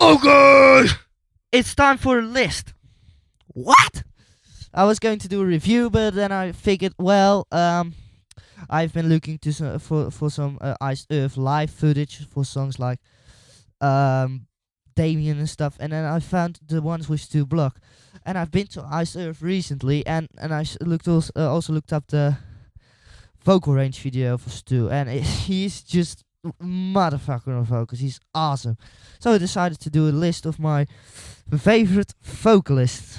Okay, it's time for a list. What? I was going to do a review, but then I figured, well, I've been looking to for some Iced Earth live footage for songs like um, Damien and stuff, and then I found the ones with Stu Block, and I've been to Iced Earth recently, and I also looked up the vocal range video for Stu, and he's just motherfucker on vocals. He's awesome. So I decided to do a list of my favorite vocalists.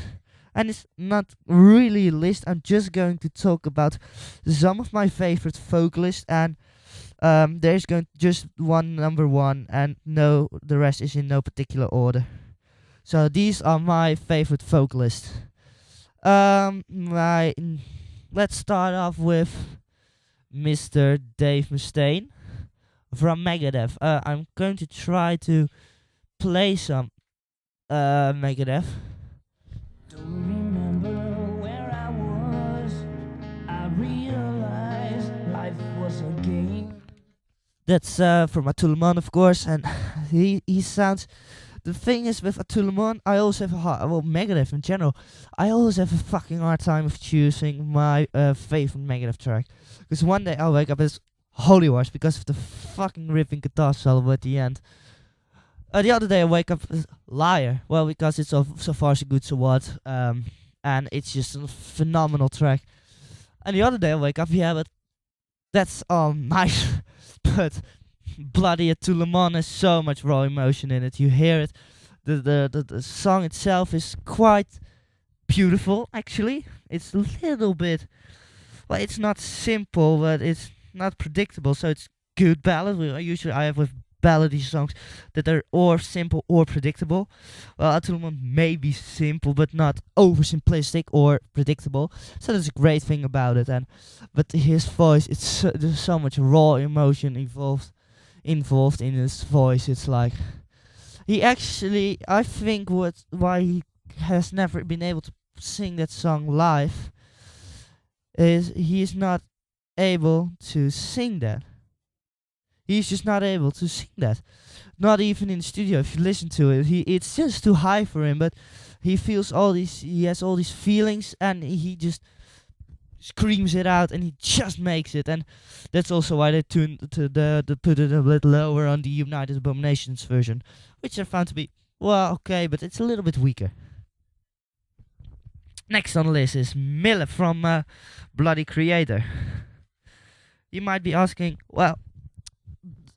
And it's not really a list. I'm just going to talk about some of my favorite vocalists, and there's going just one number one, and no, the rest is in no particular order. So these are my favorite vocalists. Let's start off with Mr. Dave Mustaine from Megadeth. I'm going to try to play some Megadeth. Don't remember where I was. I realized life was a game. That's from Atuleman, of course, and he sounds. The thing is with Atuleman, I always have Megadeth in general, I always have a fucking hard time of choosing my favorite Megadeth track. Because one day I'll wake up as Holy Wars because of the fucking ripping guitar solo at the end. The other day I wake up as Liar, well, because it's so far so good, so what, and it's just a phenomenal track. And the other day I wake up, yeah, but that's nice, but Bloody Atuleman has so much raw emotion in it. You hear it. The song itself is quite beautiful, actually. It's a little bit, well, it's not simple, but it's not predictable, so it's good ballad. I have with ballady songs that are or simple or predictable. Well, Atuleman may be simple, but not oversimplistic or predictable. So that's a great thing about it. But his voice, there's so much raw emotion involved in his voice. It's like he actually, I think why he has never been able to sing that song live is he is not able to sing that. He's just not able to sing that. Not even in the studio. If you listen to it, it's just too high for him. But he has all these feelings, and he just screams it out, and he just makes it. And that's also why they put it a little lower on the United Abominations version, which I found to be, well, okay, but it's a little bit weaker. Next on the list is Miller from Bloody Creator. You might be asking, well,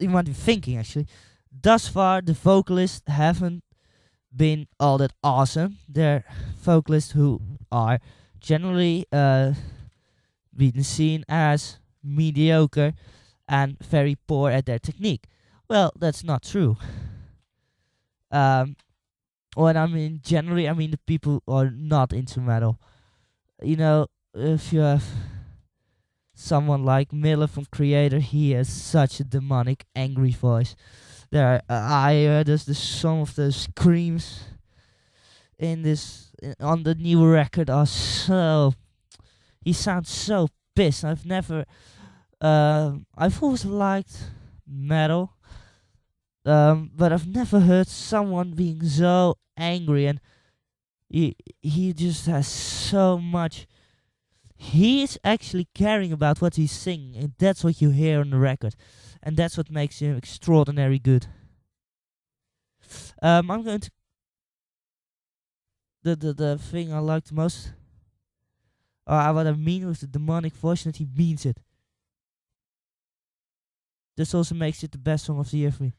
you might be thinking actually, thus far the vocalists haven't been all that awesome. They're vocalists who are generally being seen as mediocre and very poor at their technique. Well, that's not true. What I mean generally, I mean the people who are not into metal. You know, if you have someone like Miller from Creator, he has such a demonic, angry voice. I heard some of the screams on the new record are so. He sounds so pissed. I've always liked metal, but I've never heard someone being so angry, and he just has so much. He is actually caring about what he's singing, and that's what you hear on the record, and that's what makes him extraordinarily good. I'm going to the thing I like the most, what I mean with the demonic voice, that he means it. This also makes it the best song of the year for me.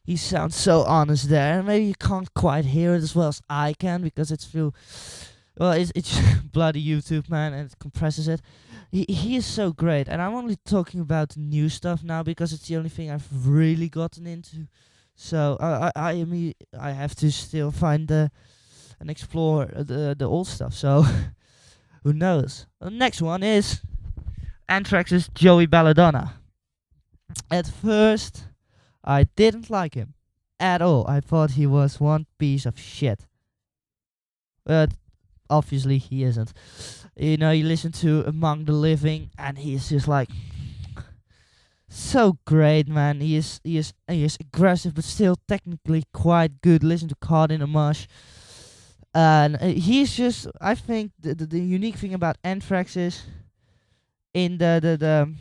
He sounds so honest there, and maybe you can't quite hear it as well as I can because it's bloody YouTube, man, and it compresses it. He is so great, and I'm only talking about new stuff now because it's the only thing I've really gotten into. So I have to still find and explore the old stuff. So who knows? The next one is Anthrax's Joey Belladonna. At first, I didn't like him at all. I thought he was one piece of shit. But obviously he isn't. You know, you listen to Among the Living, and he's just like so great, man. He is aggressive, but still technically quite good. Listen to Caught in a Mosh, and he's just. I think the unique thing about Anthrax is in the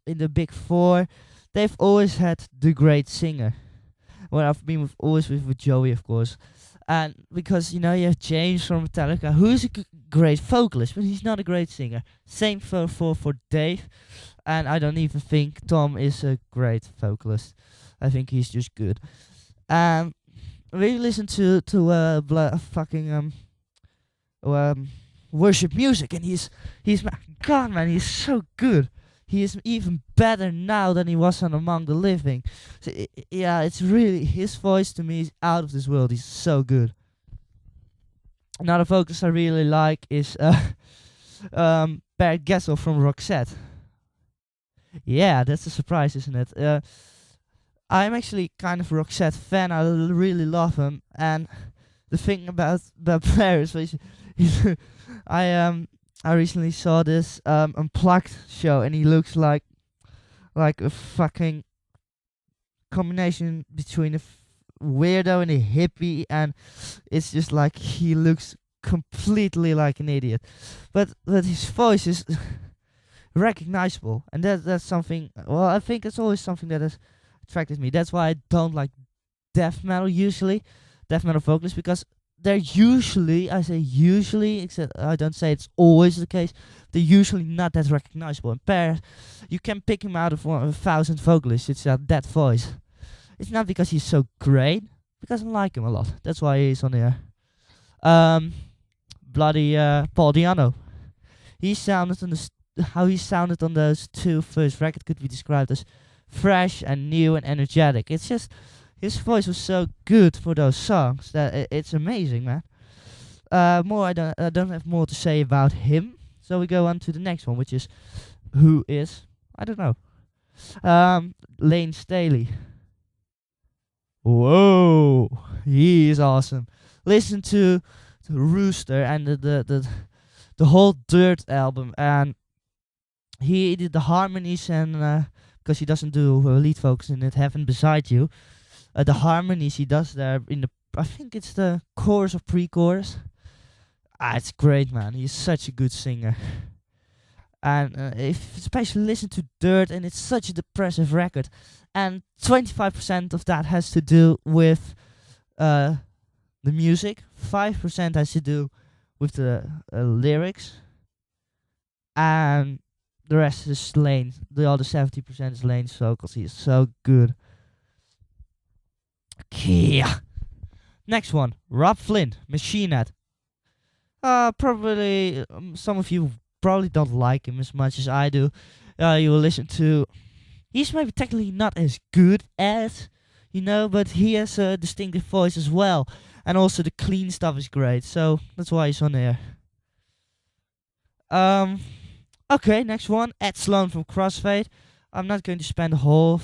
in the big four, they've always had the great singer. Well, I've been always with Joey, of course. And because, you know, you have James from Metallica, who's a great vocalist, but he's not a great singer. Same for Dave. And I don't even think Tom is a great vocalist. I think he's just good. We listen to worship music, and he's God, man, he's so good. He is even better now than he was on Among the Living. So yeah, it's really, his voice to me is out of this world. He's so good. Another vocalist I really like is Barrett Gessel from Roxette. Yeah, that's a surprise, isn't it? I'm actually kind of a Roxette fan. I really love him. And the thing about Barrett is, I recently saw this Unplugged show, and he looks like a fucking combination between a weirdo and a hippie, and it's just like he looks completely like an idiot. But his voice is recognizable, and that's something. Well, I think it's always something that has attracted me. That's why I don't like death metal usually, death metal vocalists, because they're usually, I say usually, except I don't say it's always the case, they're usually not that recognizable. And Per, you can pick him out of 1,000 vocalists, it's that voice. It's not because he's so great, because I like him a lot. That's why he's on there. Bloody Paul Di'Anno. He sounded on how he sounded on those two first records could be described as fresh and new and energetic. It's just, his voice was so good for those songs that it's amazing, man. I don't have more to say about him. So we go on to the next one, which is who is, I don't know, Lane Staley. Whoa, he is awesome. Listen to Rooster and the whole Dirt album, and he did the harmonies, and because he doesn't do lead vocals in it, Heaven Beside You. The harmonies he does there in the, I think it's the chorus or pre-chorus. It's great, man. He's such a good singer. And if especially listen to Dirt, and it's such a depressive record, and 25% of that has to do with the music, 5% has to do with the lyrics, and the rest is Lane. The other 70% is Lane's vocals. He is so good. Okay. Next one, Rob Flynn, Machine Head. Probably some of you probably don't like him as much as I do. You will listen to. He's maybe technically not as good as, you know, but he has a distinctive voice as well, and also the clean stuff is great. So that's why he's on there. Okay, next one, Ed Sloan from Crossfade. I'm not going to spend a whole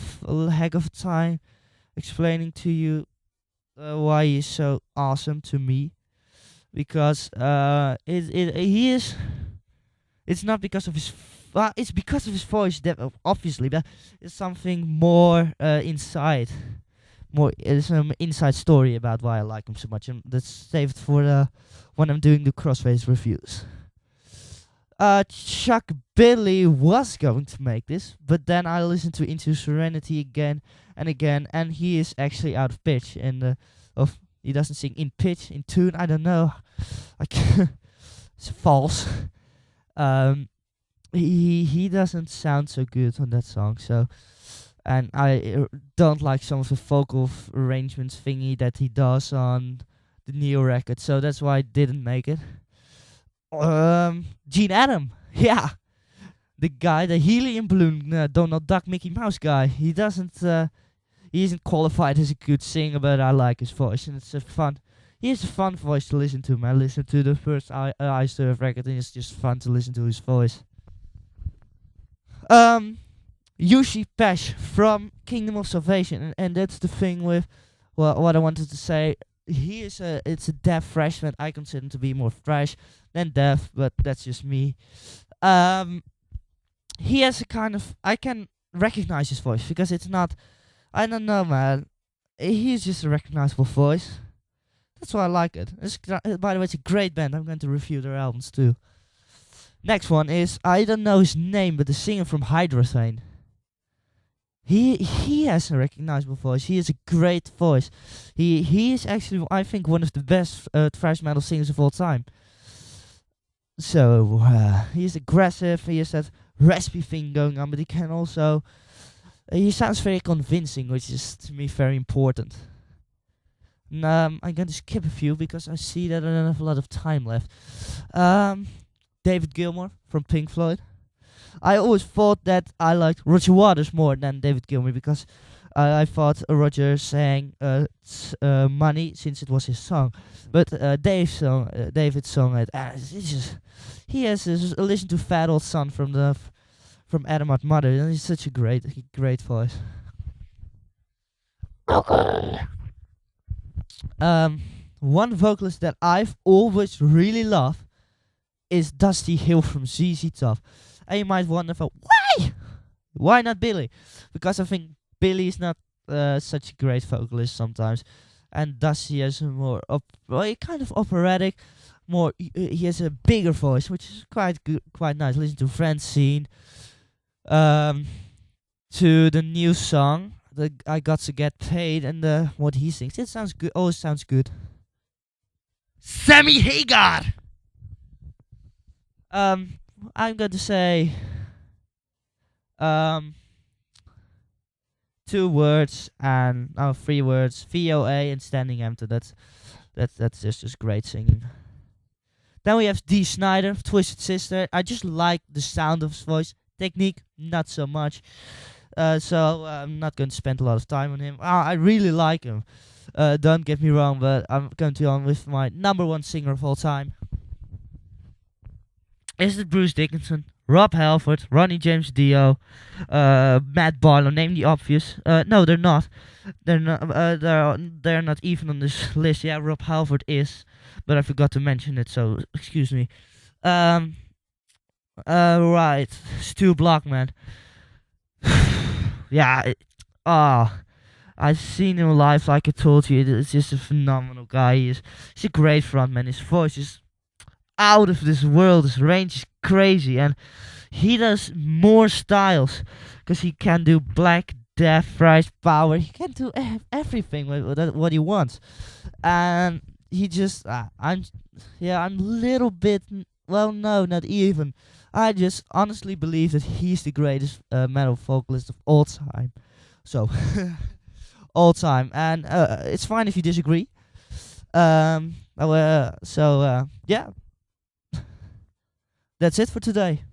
heck of a time explaining to you why he's so awesome to me, because he is. It's not because of his. It's because of his voice, obviously, but it's something more inside. It's an inside story about why I like him so much, and that's saved for when I'm doing the Crossface reviews. Chuck Billy was going to make this, but then I listened to Into Serenity again and again, and he is actually out of pitch, and he doesn't sing in pitch, in tune. I don't know, it's false. He doesn't sound so good on that song, so, and I don't like some of the vocal arrangements thingy that he does on the Neo record, so that's why I didn't make it. Gene Adam, yeah, the guy, the helium balloon, Donald Duck, Mickey Mouse guy. He isn't qualified as a good singer, but I like his voice, and it's fun. He has a fun voice to listen to, man. I listened to the first I Surf record, and it's just fun to listen to his voice. Yushi Pesh from Kingdom of Salvation, and that's the thing with what I wanted to say it's a deaf freshman. I consider him to be more fresh than deaf, but that's just me. Um, he has a kind of, I can recognize his voice because it's not, I don't know, man. He's just a recognizable voice. That's why I like it. By the way, it's a great band. I'm going to review their albums too. Next one is, I don't know his name, but the singer from Hydrothane. He has a recognizable voice. He has a great voice. He is actually, I think, one of the best thrash metal singers of all time. So he's aggressive. He has that raspy thing going on, but he can also. He sounds very convincing, which is to me very important. I'm going to skip a few because I see that I don't have a lot of time left. David Gilmour from Pink Floyd. I always thought that I liked Roger Waters more than David Gilmour because I thought Roger sang Money since it was his song. But David's song, it's just, he has a Listen to Fat Old Son from Adam Art Mother, and he's such a great voice. Okay. One vocalist that I've always really loved is Dusty Hill from ZZ Top. And you might wonder, why? Why not Billy? Because I think Billy is not such a great vocalist sometimes, and Dusty has a more kind of operatic, more. He has a bigger voice, which is quite good, quite nice. Listen to Francine, to the new song, I Got to Get Paid, and what he sings. It sounds good. Always sounds good. Sammy Hagar. I'm going to say 2 words and 3 words. VOA and Standing Empty. That's just great singing. Then we have Dee Snider, Twisted Sister. I just like the sound of his voice. Technique, not so much. So I'm not going to spend a lot of time on him. I really like him. Don't get me wrong, but I'm going to go on with my number 1 singer of all time. Is it Bruce Dickinson, Rob Halford, Ronnie James Dio, Matt Barlow? Name the obvious. No, they're not. They're not. They're not even on this list. Yeah, Rob Halford is, but I forgot to mention it. So excuse me. Right. Stu Blockman. Yeah. I've seen him live. Like I told you, it's just a phenomenal guy. He's a great frontman. His voice is out of this world. His range is crazy, and he does more styles because he can do black, death, thrash, power. He can do everything what he wants, and he just I'm a little bit, well, no, not even. I just honestly believe that he's the greatest metal vocalist of all time. So all time, and it's fine if you disagree. Yeah. That's it for today.